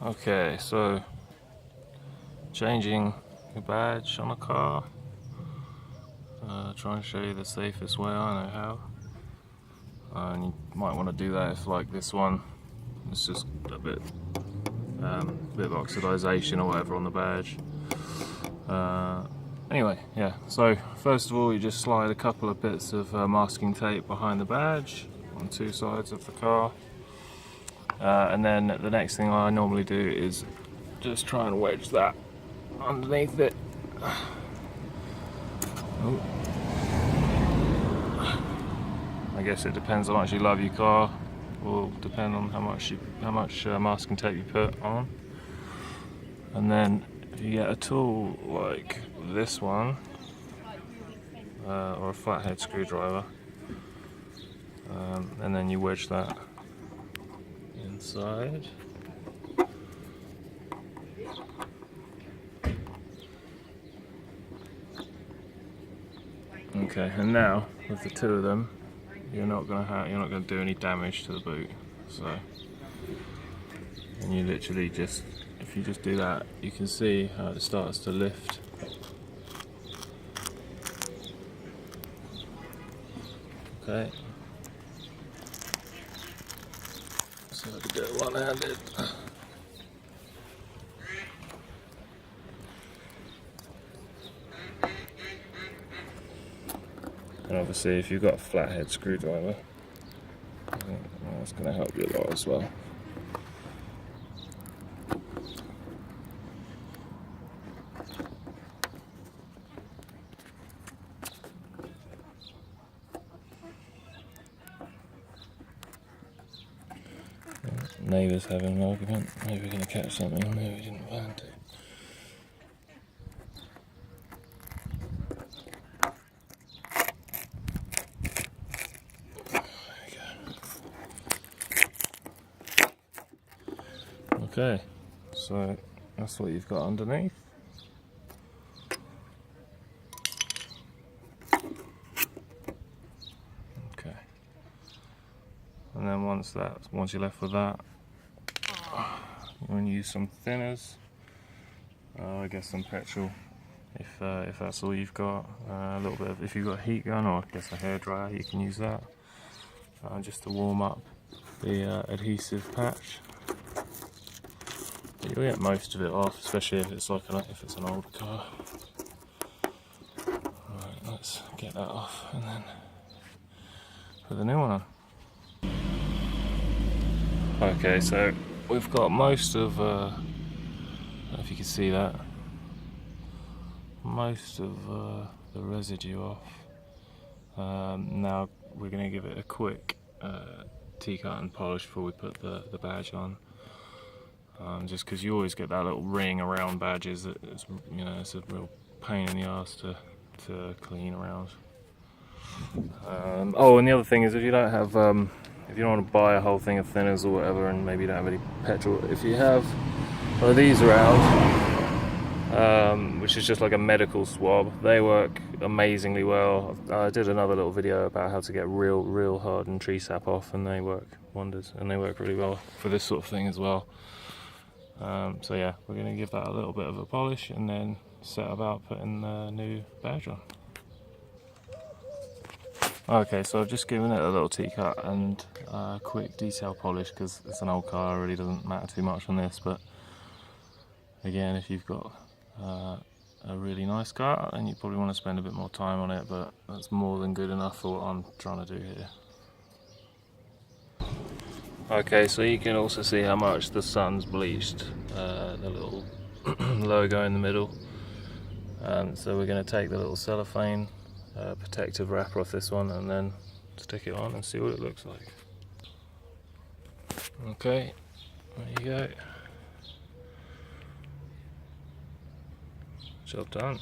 Okay, so changing the badge on a car. Try and show you the safest way I know how. And you might want to do that if, like this one, it's just a bit of oxidization or whatever on the badge. Anyway, yeah, so first of all you just slide a couple of bits of masking tape behind the badge on two sides of the car. And then the next thing I normally do is just try and wedge that underneath it. Oh. I guess it depends how much you love your car. Will depend on how much masking tape you put on. And then if you get a tool like this one, or a flathead screwdriver, and then you wedge that inside. Okay, and now with the two of them, you're not gonna do any damage to the boot. So, and you literally just, if you just do that, you can see how it starts to lift. Okay. So I can do it one-handed. And obviously if you've got a flathead screwdriver, that's going to help you a lot as well. Neighbours having an argument, maybe we're going to catch something, maybe we didn't plan to. Okay, so that's what you've got underneath. Okay, and then once you're left with that, you want to use some thinners. I guess some petrol, if that's all you've got. A little bit of, if you've got a heat gun or I guess a hairdryer, you can use that just to warm up the adhesive patch. You'll get most of it off, especially if it's an old car. Alright, let's get that off and then put the new one on. Okay, so we've got most of, I don't know if you can see that, most of the residue off. Now we're going to give it a quick T-cut and polish before we put the badge on. Just because you always get that little ring around badges that it's, it's a real pain in the ass to clean around. Oh, and the other thing is, if you don't have, if you don't want to buy a whole thing of thinners or whatever, and maybe you don't have any petrol, if you have one of these around, which is just like a medical swab, they work amazingly well. I did another little video about how to get real hardened tree sap off, and they work wonders, and they work really well for this sort of thing as well. So yeah, we're going to give that a little bit of a polish and then set about putting the new badge on. Okay, so I've just given it a little T-cut and a quick detail polish because it's an old car, it really doesn't matter too much on this, but again, if you've got a really nice car, then you probably want to spend a bit more time on it, but that's more than good enough for what I'm trying to do here. Okay, so you can also see how much the sun's bleached the little logo in the middle. So we're going to take the little cellophane protective wrapper off this one and then stick it on and see what it looks like. Okay, there you go. Job done.